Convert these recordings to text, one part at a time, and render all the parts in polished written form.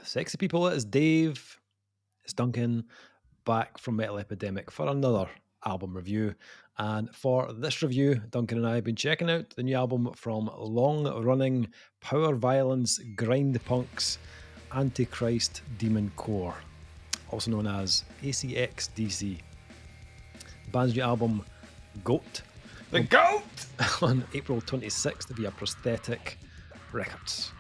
Sexy people, it is Dave, it's Duncan, back from Metal Epidemic for another album review. And for this review, Duncan and I have been checking out the new album from long-running power violence grind punks Antichrist Demon Core, also known as ACxDC. The band's new album, G.O.A.T, The GOAT! on April 26th via Prosthetic Records.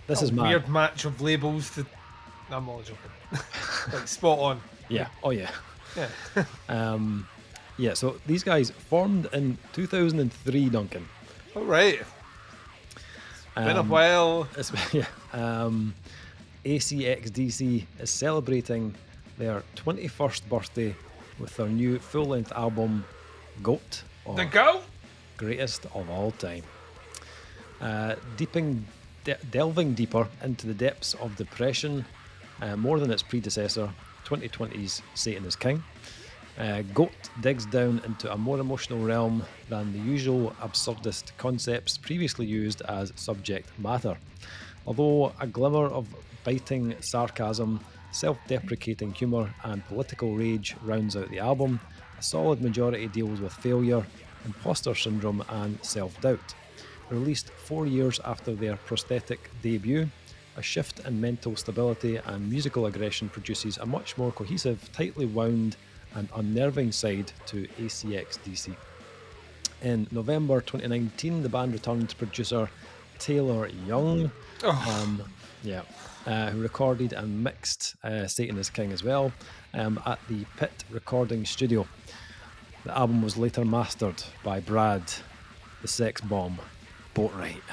This is my weird match of labels to. No, I'm not joking. Like spot on. Yeah. Oh yeah. Yeah. Yeah. So these guys formed in 2003, Duncan. All right. Been a while. Yeah. ACxDC is celebrating their 21st birthday with their new full-length album, G.O.A.T, or The GOAT. Greatest of All Time. Delving deeper into the depths of depression, more than its predecessor, 2020's Satan is King. G.O.A.T digs down into a more emotional realm than the usual absurdist concepts previously used as subject matter. Although a glimmer of biting sarcasm, self-deprecating humour and political rage rounds out the album, a solid majority deals with failure, imposter syndrome and self-doubt. Released 4 years after their prosthetic debut, a shift in mental stability and musical aggression produces a much more cohesive, tightly wound and unnerving side to ACxDC. In November 2019, the band returned to producer Taylor Young, who recorded and mixed Satan is King as well at the Pit Recording Studio. The album was later mastered by Brad, the sex bomb, Boatwright.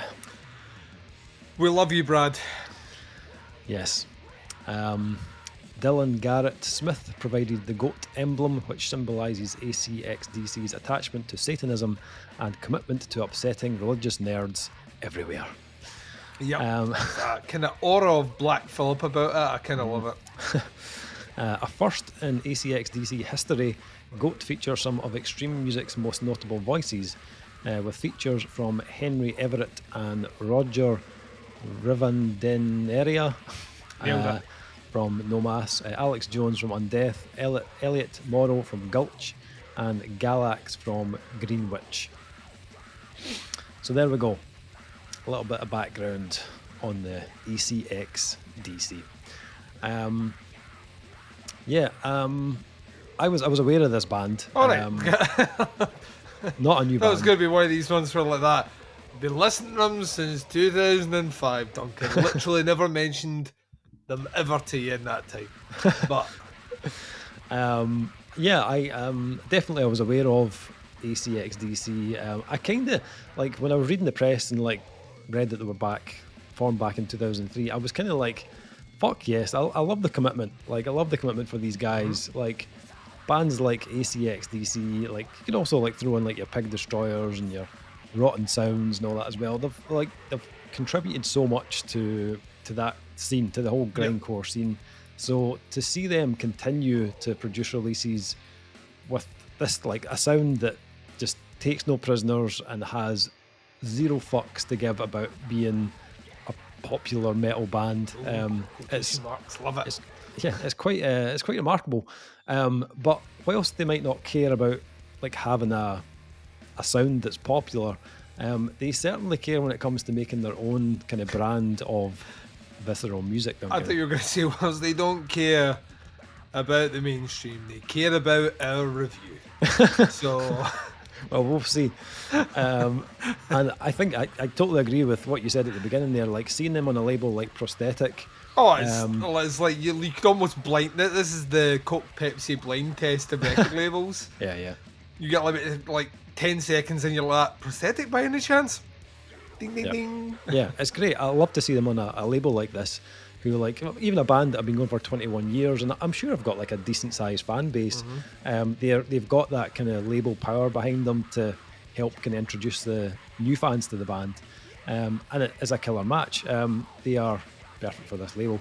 We love you, Brad. Yes. Dylan Garrett Smith provided the GOAT emblem, which symbolises ACxDC's attachment to Satanism and commitment to upsetting religious nerds everywhere. Yeah, that kind of aura of Black Phillip about it. I kind of love it. A first in ACxDC history, GOAT features some of extreme music's most notable voices, with features from Henry Everett and Roger Rivandeneria from Nomas, Alex Jones from Undeath, Elliot Morrow from Gulch, and Galax from Greenwich. So there we go. A little bit of background on the ACxDC. I was aware of this band. All right. Not a new band. That was going to be one of these ones where like that. Been listening to them since 2005, Duncan. Literally never mentioned them ever to you in that time. But definitely I was aware of ACxDC. I kind of like when I was reading the press and like read that they were formed back in 2003. I was kind of like, fuck yes, I love the commitment. Like I love the commitment for these guys. Like bands like ACxDC, like you can also like throw in like your Pig Destroyers and your Rotten Sounds and all that as well. They've contributed so much to that scene, to the whole grindcore scene. So to see them continue to produce releases with this like a sound that just takes no prisoners and has zero fucks to give about being a popular metal band, it's marks, love it. It's quite remarkable. But whilst they might not care about like having a sound that's popular, they certainly care when it comes to making their own kind of brand of visceral music. I thought you were going to say, whilst they don't care about the mainstream, they care about our review. So, well, we'll see. And I think I totally agree with what you said at the beginning there. Like seeing them on a label like Prosthetic. It's like you could almost blind. This is the Coke Pepsi blind test of record labels. Yeah. You get like 10 seconds and you're like, Prosthetic by any chance? Ding, ding, ding. Yeah, it's great. I love to see them on a label like this, who like, even a band that have been going for 21 years, and I'm sure I've got like a decent sized fan base. They've got that kind of label power behind them to help kind of introduce the new fans to the band. And it is a killer match. They are perfect for this label.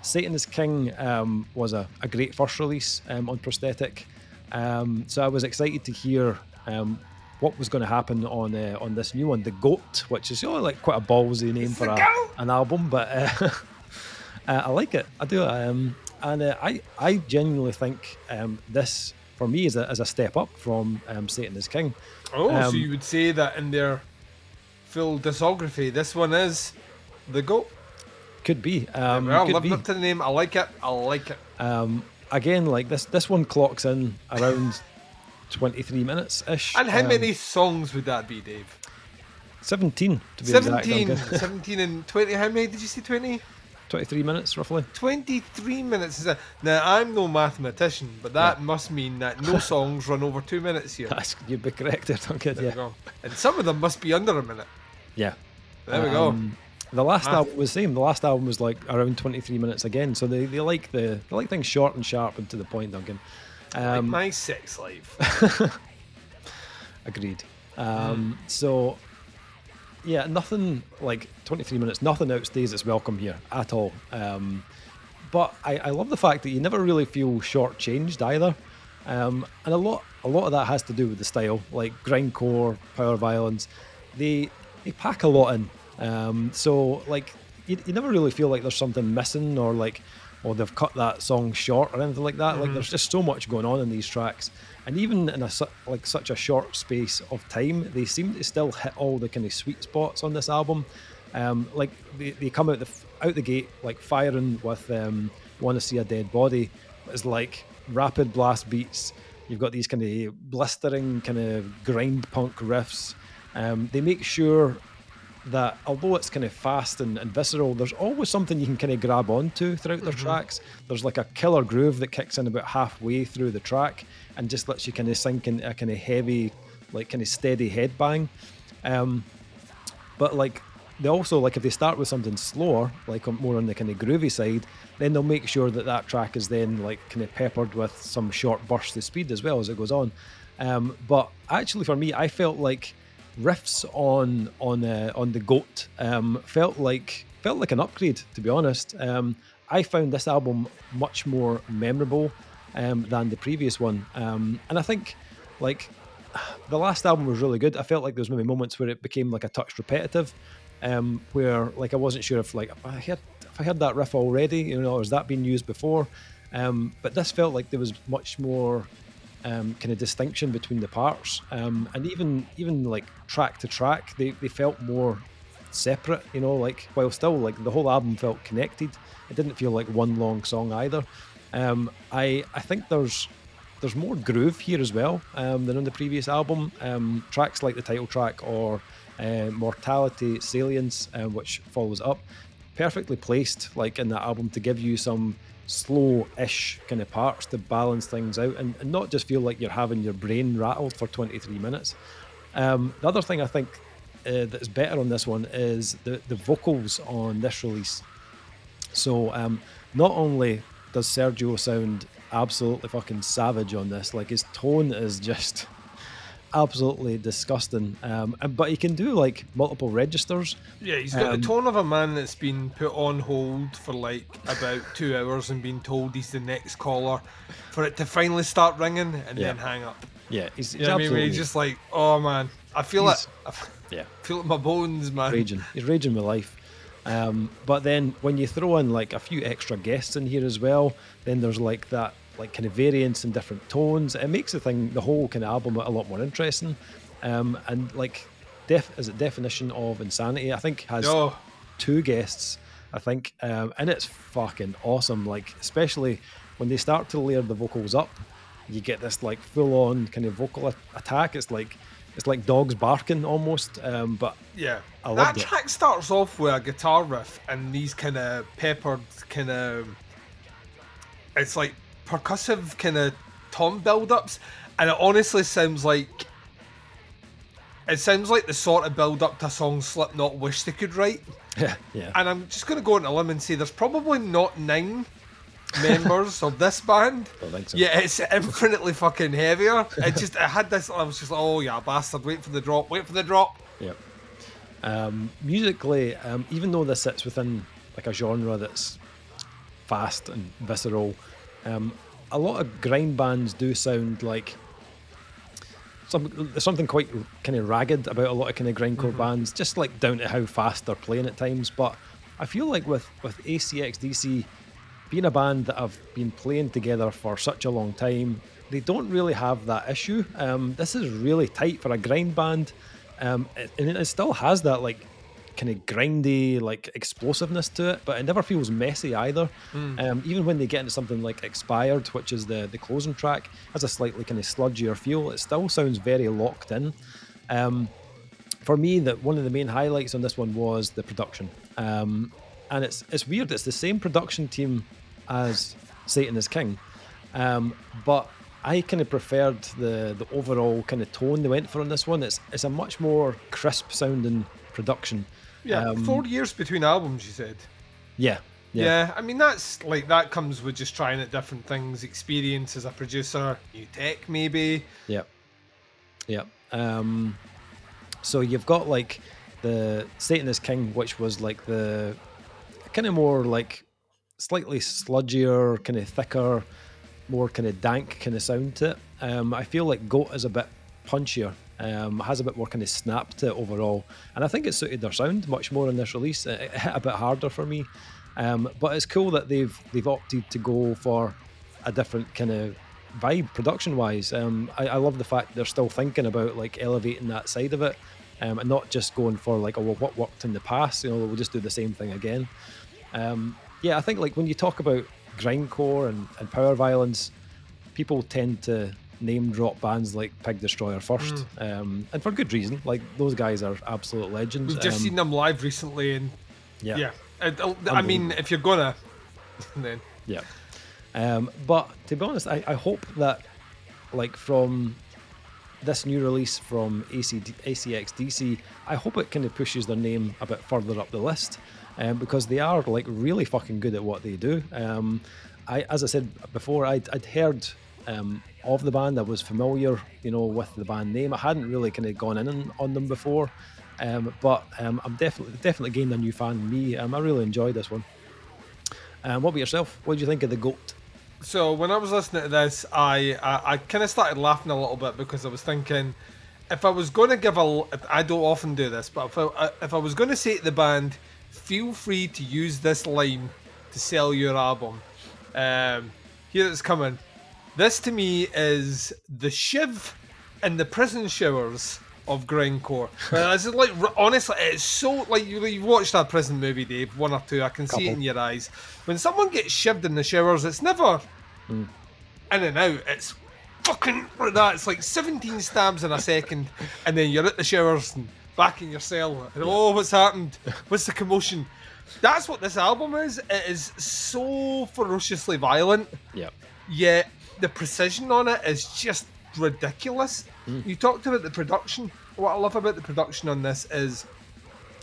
Satan is King was a great first release on Prosthetic. So I was excited to hear what was going to happen on this new one, the G.O.A.T, which is like quite a ballsy name for an album, but I like it. I do. I genuinely think this for me is a step up from Satan is King. Oh, so you would say that in their full discography, this one is the GOAT? Could be. Well, Could living be. up to the name. I like it. I like it. Again, like this one clocks in around 23 minutes ish. And how many songs would that be, Dave? 17 to be 17. exact. 17 and 20. How many did you say? 20? 23 minutes roughly. 23 minutes is it? Now, I'm no mathematician, but that must mean that no songs run over 2 minutes here. You'd be correct there, Duncan. There we go. And some of them must be under a minute. Yeah. There we go. The last album was the same. The last album was like around 23 minutes again. So they like things short and sharp and to the point, Duncan. Like my sex life. Agreed. So yeah, nothing like 23 minutes, nothing outstays its welcome here at all. But I love the fact that you never really feel shortchanged either. And a lot of that has to do with the style, like grindcore, power violence. They pack a lot in. So like you never really feel like there's something missing or like, oh, they've cut that song short or anything like that. Like there's just so much going on in these tracks, and even in such a short space of time, they seem to still hit all the kind of sweet spots on this album. Like they come out the gate like firing with "Wanna See a Dead Body." It's like rapid blast beats. You've got these kind of blistering kind of grind punk riffs. They make sure that although it's kind of fast and visceral, there's always something you can kind of grab onto throughout their tracks. There's like a killer groove that kicks in about halfway through the track and just lets you kind of sink in a kind of heavy, like kind of steady headbang. But like they also, like if they start with something slower, like more on the kind of groovy side, then they'll make sure that track is then like kind of peppered with some short bursts of speed as well as it goes on. But actually for me, I felt like riffs on the GOAT felt like an upgrade, to be honest. I found this album much more memorable than the previous one, and I think like the last album was really good. I felt like there was maybe moments where it became like a touch repetitive, where like I wasn't sure if I heard that riff already, or has that been used before? But this felt like there was much more kind of distinction between the parts, and even like track to track, they felt more separate, like while still like the whole album felt connected. It didn't feel like one long song either. I think there's more groove here as well than on the previous album. Tracks like the title track or Mortality Salience, which follows up, perfectly placed like in that album to give you some slow-ish kind of parts to balance things out and not just feel like you're having your brain rattled for 23 minutes. The other thing I think that's better on this one is the vocals on this release. So not only does Sergio sound absolutely fucking savage on this, like his tone is just absolutely disgusting, but he can do like multiple registers. Yeah, he's got the tone of a man that's been put on hold for like about 2 hours and been told he's the next caller for it to finally start ringing and then hang up. Yeah, he's you know what I mean? He's just like, oh man, I feel it. Yeah, feel it in my bones, man. He's raging with life. But then when you throw in like a few extra guests in here as well, then there's like that like kind of variance in different tones. It makes the whole kind of album a lot more interesting. And like Definition of Insanity, I think has 2 guests, I think, and it's fucking awesome. Like especially when they start to layer the vocals up, you get this like full on kind of vocal attack. It's like dogs barking almost. But yeah, I loved that track starts off with a guitar riff and these kind of peppered kind of, it's like percussive kind of tom build-ups, and it honestly sounds like the sort of build-up to a song Slipknot wish they could write. Yeah. And I'm just going to go on a limb and say there's probably not 9 members of this band. I think so. Yeah, it's infinitely fucking heavier. I had this, I was just like, oh yeah, bastard, wait for the drop. Yeah. Musically, even though this sits within like a genre that's fast and visceral, a lot of grind bands do sound like something quite kind of ragged about a lot of kind of grindcore bands, just like down to how fast they're playing at times. But I feel like with ACxDC being a band that have been playing together for such a long time, they don't really have that issue. This is really tight for a grind band, and it still has that like kind of grindy like explosiveness to it, but it never feels messy either. Even when they get into something like Expired, which is the closing track, has a slightly kind of sludgier feel. It still sounds very locked in. For me, that one of the main highlights on this one was the production, and it's weird. It's the same production team as Satan is King, but I kind of preferred the overall kind of tone they went for on this one. It's a much more crisp sounding production. Yeah, 4 years between albums, you said. Yeah. I mean, that's like, that comes with just trying at different things, experience as a producer, new tech maybe. Yeah. So you've got like the Satan is King, which was like the kind of more like slightly sludgier, kind of thicker, more kind of dank kind of sound to it. I feel like G.O.A.T is a bit punchier, has a bit more kind of snap to it overall, and I think it suited their sound much more in this release. It hit a bit harder for me, but it's cool that they've opted to go for a different kind of vibe production wise. I love the fact they're still thinking about like elevating that side of it, and not just going for like, oh well, what worked in the past, we'll just do the same thing again. I think like when you talk about grindcore and power violence, people tend to name drop bands like Pig Destroyer first, and for good reason. Like, those guys are absolute legends. We've just seen them live recently, and I mean, if you're gonna, then but to be honest, I hope that like from this new release from ACxDC, I hope it kind of pushes their name a bit further up the list, because they are like really fucking good at what they do. As I said before, I'd heard of the band. I was familiar, with the band name. I hadn't really kind of gone in on them before, but I'm definitely gained a new fan in me. I really enjoyed this one. What about yourself? What did you think of the G.O.A.T? So when I was listening to this, I kind of started laughing a little bit, because I was thinking, if I was going to give I don't often do this, but if I was going to say to the band, feel free to use this line to sell your album, here it's coming. This to me is the shiv and the prison showers of grindcore. This is like, honestly, it's so like, you watched that prison movie, Dave, one or two. I can see it in your eyes. When someone gets shivved in the showers, it's never in and out. It's fucking like that. It's like 17 stabs in a second, and then you're at the showers and back in your cell. And what's happened? What's the commotion? That's what this album is. It is so ferociously violent. Yet the precision on it is just ridiculous. You talked about the production. What I love about the production on this is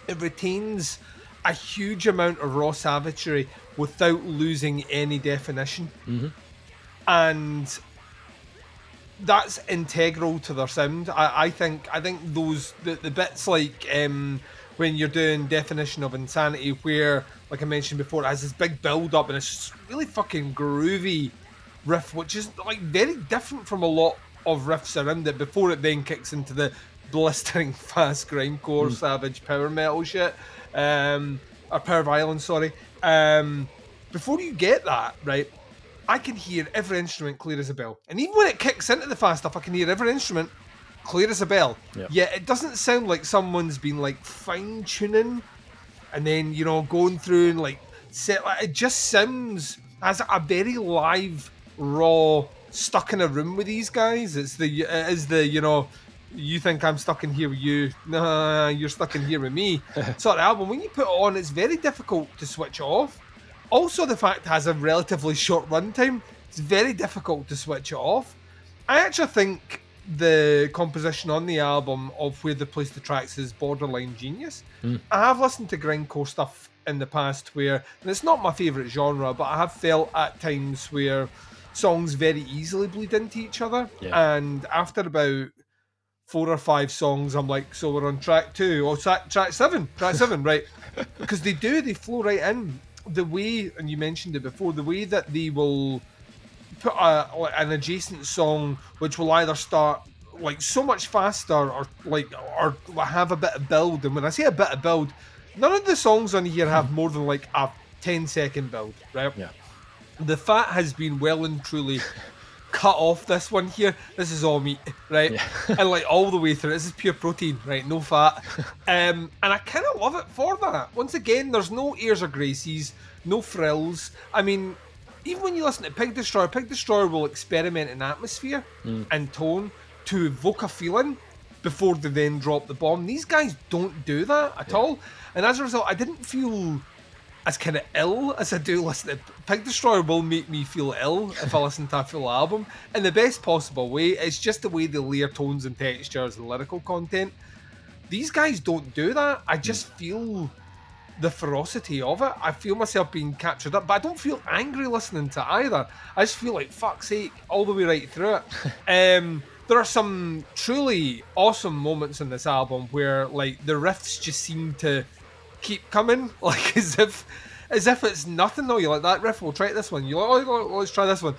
it retains a huge amount of raw savagery without losing any definition. And that's integral to their sound. I think those the bits like when you're doing Definition of Insanity, where, like I mentioned before, it has this big build up and it's just really fucking groovy riff, which is like very different from a lot of riffs around it before it then kicks into the blistering fast grindcore savage power metal shit, or power violence, sorry. Before you get that, right, I can hear every instrument clear as a bell, and even when it kicks into the fast stuff, I can hear every instrument clear as a bell. Yet it doesn't sound like someone's been like fine tuning and then going through and like set. Like, it just sounds as a very live, raw, stuck in a room with these guys. It is the you think I'm stuck in here with you, nah, you're stuck in here with me sort of album. When you put it on, it's very difficult to switch off. Also, the fact it has a relatively short runtime, it's very difficult to switch it off. I actually think the composition on the album of where they place the tracks is borderline genius. I have listened to grindcore stuff in the past where, and it's not my favourite genre, but I have felt at times where songs very easily bleed into each other, and after about 4 or 5 songs, I'm like, so we're on track 2 or track 7, right? Because they flow right in. The way, and you mentioned it before, the way that they will put an adjacent song which will either start like so much faster or have a bit of build. And when I say a bit of build, None of the songs on here have more than like a 10-second build, right? Yeah. The fat has been well and truly cut off this one here. This is all meat, right? Yeah. And like all the way through, this is pure protein, right? No fat. And I kind of love it for that. Once again, there's no airs or graces, no frills. I mean, even when you listen to Pig Destroyer will experiment in atmosphere and tone to evoke a feeling before they then drop the bomb. These guys don't do that at all. And as a result, I didn't feel as kind of ill as I do listen to Pig Destroyer will make me feel ill if I listen to a full album in the best possible way. It's just the way they layer tones and textures and lyrical content. These guys don't do that. I just feel the ferocity of it. I feel myself being captured up, but I don't feel angry listening to it either. I just feel like, fuck's sake, all the way right through it. There are some truly awesome moments in this album where like the riffs just seem to keep coming, like as if it's nothing. Though you're like, that riff, we'll try this one. You're like, oh, let's try this one.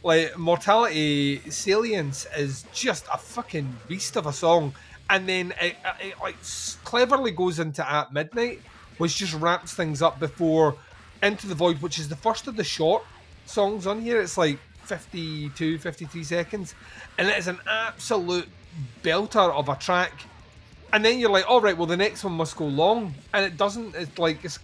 Like Mortality Salience is just a fucking beast of a song, and then it like cleverly goes into At Midnight, which just wraps things up before Into the Void, which is the first of the short songs on here. It's like 53 seconds, and it is an absolute belter of a track. And then you're like, all right, well, the next one must go long. And it doesn't. It's like, it's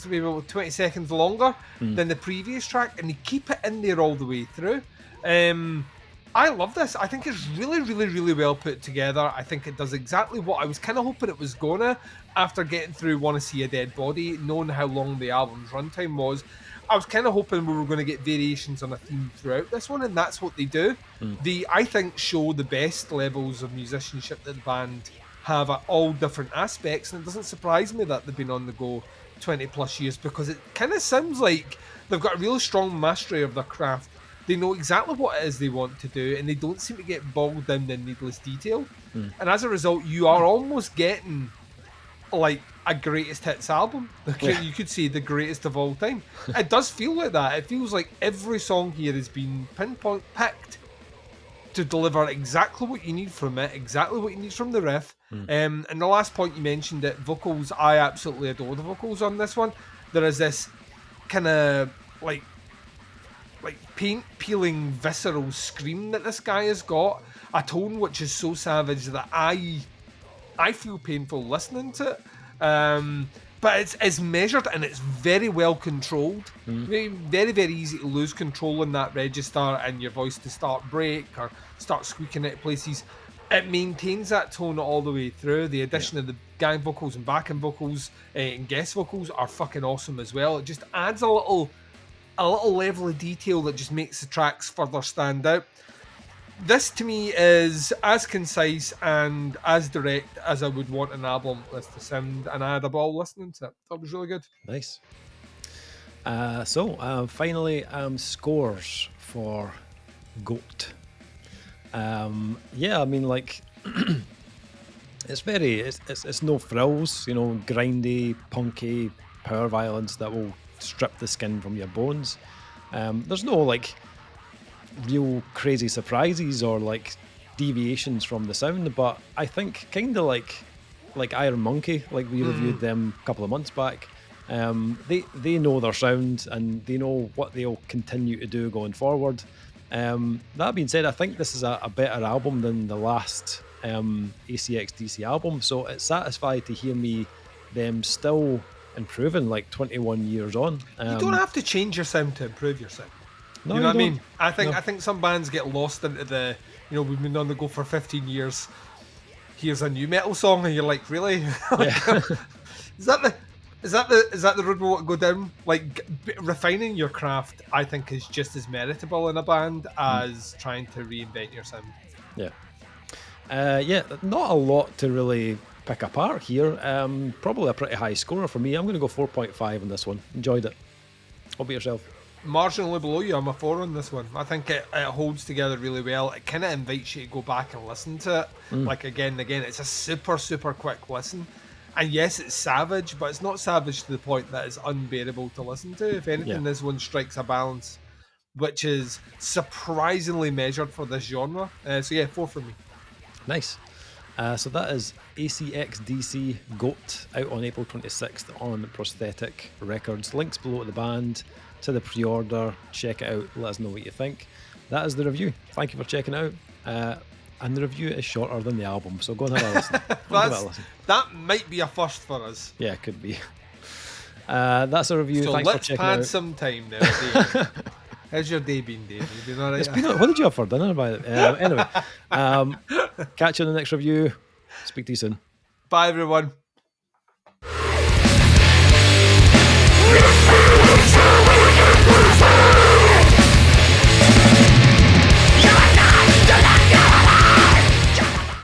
maybe about 20 seconds longer than the previous track. And they keep it in there all the way through. I love this. I think it's really, really, really well put together. I think it does exactly what I was kind of hoping it was gonna after getting through Wanna See a Dead Body, knowing how long the album's runtime was. I was kind of hoping we were going to get variations on a theme throughout this one, and that's what they do. They, I think, show the best levels of musicianship that the band have at all different aspects, and it doesn't surprise me that they've been on the go 20 plus years, because it kind of sounds like they've got a really strong mastery of their craft. They know exactly what it is they want to do, and they don't seem to get bogged down in needless detail. And as a result, you are almost getting like a greatest hits album. You could say the greatest of all time. It does feel like that. It feels like every song here has been pinpoint picked to deliver exactly what you need from it, exactly what you need from the riff. And the last point you mentioned, that vocals, I absolutely adore the vocals on this one. There is this kind of like paint peeling visceral scream that this guy has got, a tone which is so savage that I feel painful listening to it. But it's measured and it's very well controlled. Very, very easy to lose control in that register and your voice to start break or start squeaking out places. It maintains that tone all the way through. The addition of the gang vocals and backing vocals and guest vocals are fucking awesome as well. It just adds a little level of detail that just makes the tracks further stand out. This to me is as concise and as direct as I would want an album list to sound, and I had a ball listening to it. That was really good. Nice. So finally, scores for G.O.A.T. Yeah, I mean, like, it's no frills, you know, grindy, punky, power violence that will strip the skin from your bones. There's no like real crazy surprises or like deviations from the sound, but I think kind of like Iron Monkey, like we reviewed them a couple of months back. They know their sound and they know what they'll continue to do going forward. That being said, I think this is a better album than the last ACxDC album, so it's satisfied to hear them still improving like 21 years on. You don't have to change your sound to improve your sound. No, you know what I don't. mean? I think some bands get lost into the, you know, we've been on the go for 15 years. Here's a new metal song, and you're like, really? Yeah. Is that the road we want to go down? Like, refining your craft, I think, is just as meritable in a band as trying to reinvent your sound. Yeah, not a lot to really pick apart here. Probably a pretty high score for me. I'm going to go 4.5 on this one. Enjoyed it. What about yourself? Marginally below you, I'm a 4 on this one. I think it holds together really well. It kind of invites you to go back and listen to it. Like, again and again. It's a super, super quick listen. And yes, it's savage, but it's not savage to the point that it's unbearable to listen to. If anything, this one strikes a balance, which is surprisingly measured for this genre. So yeah, 4 for me. Nice. So that is ACxDC G.O.A.T, out on April 26th on Prosthetic Records. Links below to the band, to the pre-order. Check it out. Let us know what you think. That is the review. Thank you for checking it out. And the review is shorter than the album, so go and have a listen. That might be a first for us. Yeah, it could be. That's a review. So Thanks let's for checking it out. pad some time now, Dave. How's your day been, Dave? You been all right? What did you have for dinner? Anyway, catch you in the next review. Speak to you soon. Bye, everyone.